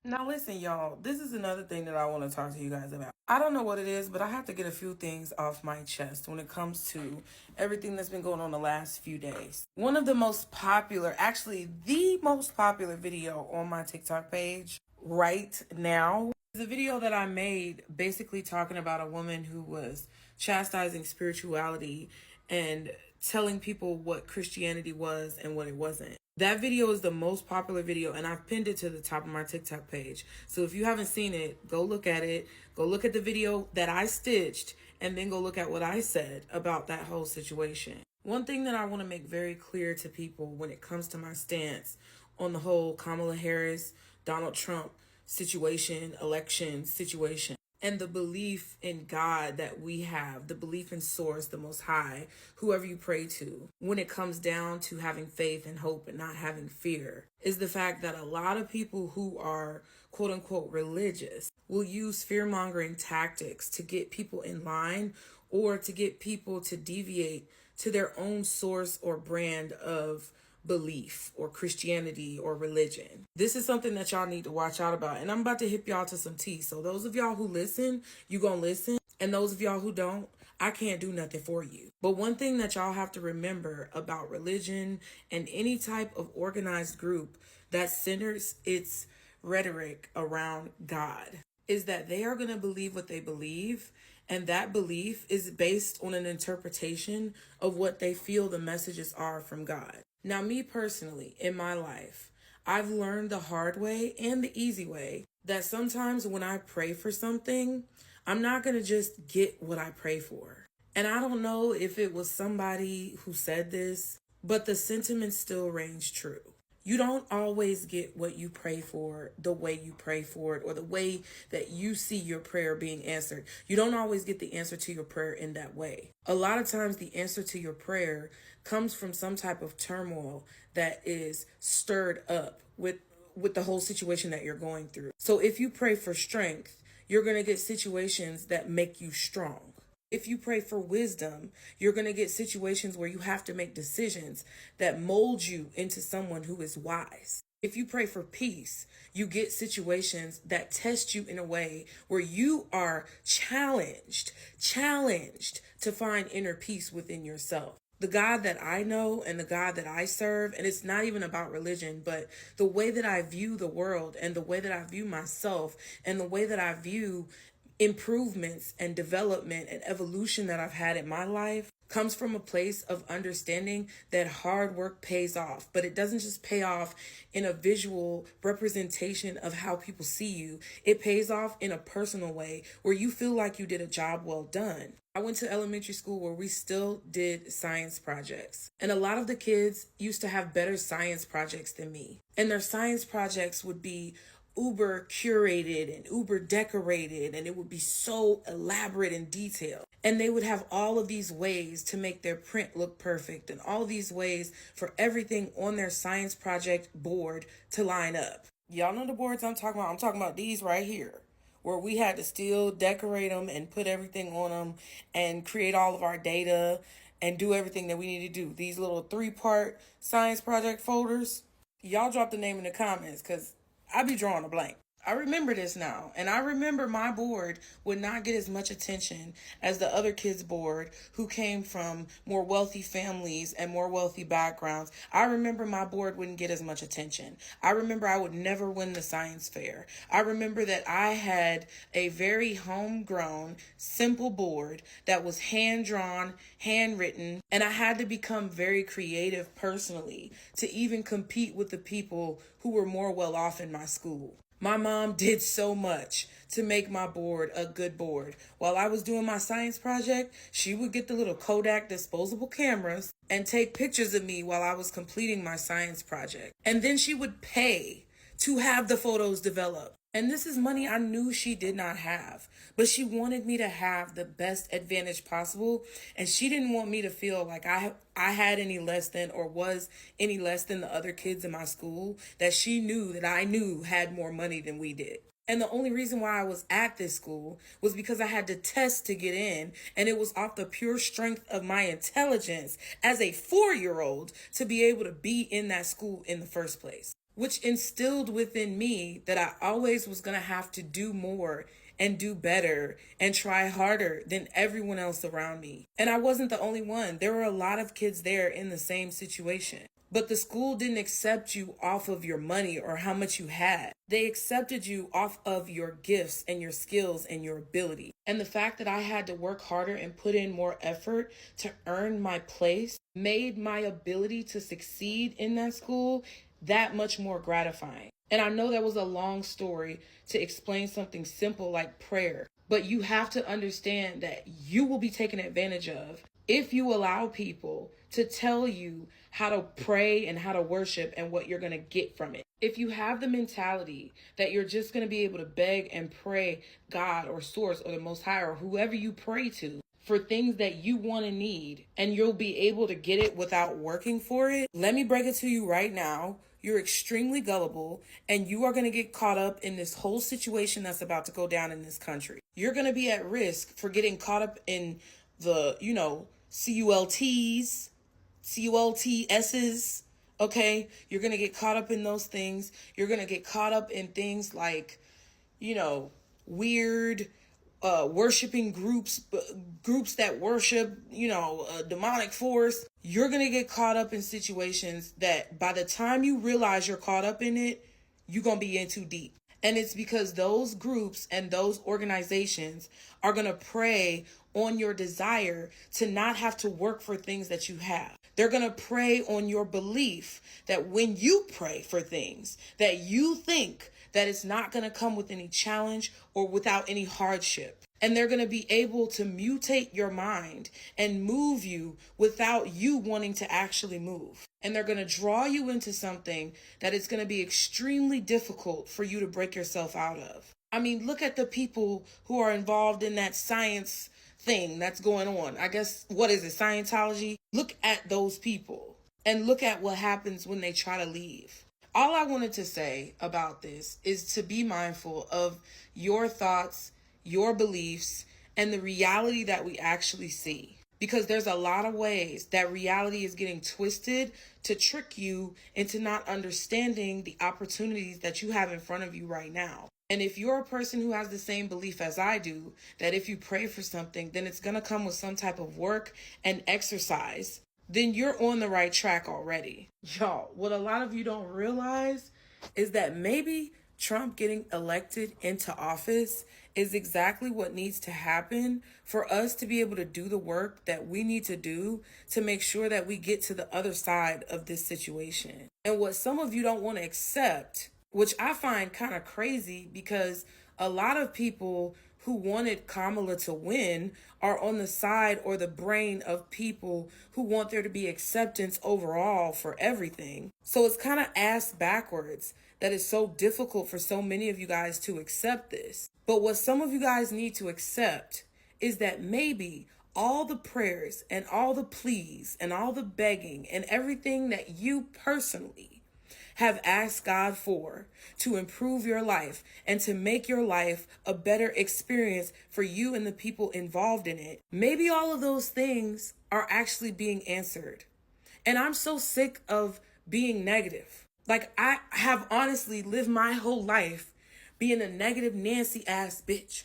Now listen, y'all, this is another thing that I want to talk to you guys about. I don't know what it is, but I have to get a few things off my chest when it comes to everything that's been going on the last few days. One of the most popular, actually the most popular video on my TikTok page right now is a video that I made basically talking about a woman who was chastising spirituality and telling people what Christianity was and what it wasn't. That video is the most popular video, and I've pinned it to the top of my TikTok page. So if you haven't seen it, go look at it. Go look at the video that I stitched, and then go look at what I said about that whole situation. One thing that I want to make very clear to people when it comes to my stance on the whole Kamala Harris, Donald Trump situation, election situation, and the belief in God that we have, the belief in Source, the Most High, whoever you pray to, when it comes down to having faith and hope and not having fear, is the fact that a lot of people who are quote unquote religious will use fear-mongering tactics to get people in line or to get people to deviate to their own source or brand of belief or Christianity or religion. This is something that y'all need to watch out about. And I'm about to hip y'all to some tea. So those of y'all who listen, you gonna listen. And those of y'all who don't, I can't do nothing for you. But one thing that y'all have to remember about religion and any type of organized group that centers its rhetoric around God is that they are going to believe what they believe. And that belief is based on an interpretation of what they feel the messages are from God. Now, me personally, in my life, I've learned the hard way and the easy way that sometimes when I pray for something, I'm not going to just get what I pray for. And I don't know if it was somebody who said this, but the sentiment still reigns true. You don't always get what you pray for the way you pray for it or the way that you see your prayer being answered. You don't always get the answer to your prayer in that way. A lot of times the answer to your prayer comes from some type of turmoil that is stirred up with the whole situation that you're going through. So if you pray for strength, you're going to get situations that make you strong. If you pray for wisdom, you're going to get situations where you have to make decisions that mold you into someone who is wise. If you pray for peace, you get situations that test you in a way where you are challenged to find inner peace within yourself. The God that I know and the God that I serve, and it's not even about religion, but the way that I view the world and the way that I view myself and the way that I view improvements and development and evolution that I've had in my life comes from a place of understanding that hard work pays off, but it doesn't just pay off in a visual representation of how people see you. It pays off in a personal way where you feel like you did a job well done. I went to elementary school where we still did science projects. And a lot of the kids used to have better science projects than me. And their science projects would be uber curated and uber decorated, and it would be so elaborate and detailed. And they would have all of these ways to make their print look perfect and all of these ways for everything on their science project board to line up. Y'all know the boards I'm talking about. I'm talking about these right here, where we had to still decorate them and put everything on them and create all of our data and do everything that we need to do. These little 3-part science project folders. Y'all drop the name in the comments because I be drawing a blank. I remember this now. And I remember my board would not get as much attention as the other kids' board who came from more wealthy families and more wealthy backgrounds. I remember my board wouldn't get as much attention. I remember I would never win the science fair. I remember that I had a very homegrown, simple board that was hand-drawn, handwritten, and I had to become very creative personally to even compete with the people who were more well off in my school. My mom did so much to make my board a good board. While I was doing my science project, she would get the little Kodak disposable cameras and take pictures of me while I was completing my science project. And then she would pay to have the photos developed. And this is money I knew she did not have, but she wanted me to have the best advantage possible. And she didn't want me to feel like I had any less than or was any less than the other kids in my school that she knew that I knew had more money than we did. And the only reason why I was at this school was because I had to test to get in. And it was off the pure strength of my intelligence as a 4-year-old to be able to be in that school in the first place. which instilled within me that I always was going to have to do more and do better and try harder than everyone else around me. And I wasn't the only one. There were a lot of kids there in the same situation. But the school didn't accept you off of your money or how much you had. They accepted you off of your gifts and your skills and your ability. And the fact that I had to work harder and put in more effort to earn my place made my ability to succeed in that school that much more gratifying. And I know that was a long story to explain something simple like prayer, but you have to understand that you will be taken advantage of if you allow people to tell you how to pray and how to worship and what you're going to get from it. If you have the mentality that you're just going to be able to beg and pray God or Source or the Most High or whoever you pray to for things that you want and need, and you'll be able to get it without working for it, let me break it to you right now. You're extremely gullible, and you are going to get caught up in this whole situation that's about to go down in this country. You're going to be at risk for getting caught up in the, CULTs, CULTSs, okay? You're going to get caught up in those things. You're going to get caught up in things like, weird worshiping groups that worship, a demonic force. You're going to get caught up in situations that by the time you realize you're caught up in it, you're going to be in too deep. And it's because those groups and those organizations are going to prey on your desire to not have to work for things that you have. They're going to prey on your belief that when you pray for things, that you think that it's not going to come with any challenge or without any hardship. And they're going to be able to mutate your mind and move you without you wanting to actually move. And they're going to draw you into something that it's going to be extremely difficult for you to break yourself out of. I mean, look at the people who are involved in that science thing that's going on. I guess, what is it, Scientology? Look at those people and look at what happens when they try to leave. All I wanted to say about this is to be mindful of your thoughts, your beliefs, and the reality that we actually see. Because there's a lot of ways that reality is getting twisted to trick you into not understanding the opportunities that you have in front of you right now. And if you're a person who has the same belief as I do, that if you pray for something, then it's going to come with some type of work and exercise, then you're on the right track already. Y'all, what a lot of you don't realize is that maybe Trump getting elected into office is exactly what needs to happen for us to be able to do the work that we need to do to make sure that we get to the other side of this situation. And what some of you don't want to accept, which I find kind of crazy, because a lot of people who wanted Kamala to win are on the side or the brain of people who want there to be acceptance overall for everything. So it's kind of ass backwards that it's so difficult for so many of you guys to accept this. But what some of you guys need to accept is that maybe all the prayers and all the pleas and all the begging and everything that you personally have asked God for to improve your life and to make your life a better experience for you and the people involved in it, maybe all of those things are actually being answered. And I'm so sick of being negative. Like, I have honestly lived my whole life being a negative Nancy ass bitch.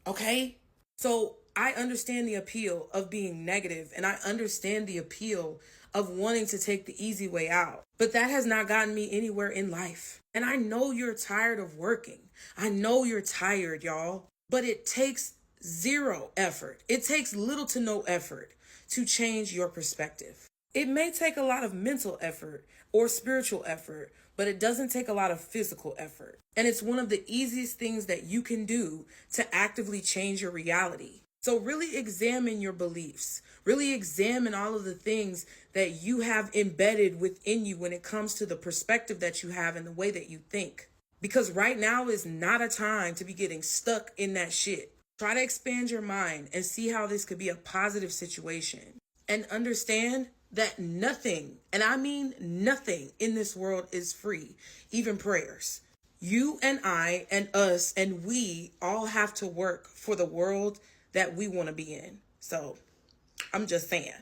Okay? So I understand the appeal of being negative, and I understand the appeal of wanting to take the easy way out. But that has not gotten me anywhere in life. And I know you're tired of working. I know you're tired, y'all. But it takes zero effort. It takes little to no effort to change your perspective. It may take a lot of mental effort or spiritual effort, but it doesn't take a lot of physical effort. And it's one of the easiest things that you can do to actively change your reality. So really examine your beliefs. Really examine all of the things that you have embedded within you when it comes to the perspective that you have and the way that you think. Because right now is not a time to be getting stuck in that shit. Try to expand your mind and see how this could be a positive situation. And understand that nothing, and I mean nothing in this world is free, even prayers. You and I and us and we all have to work for the world that we want to be in. So I'm just saying.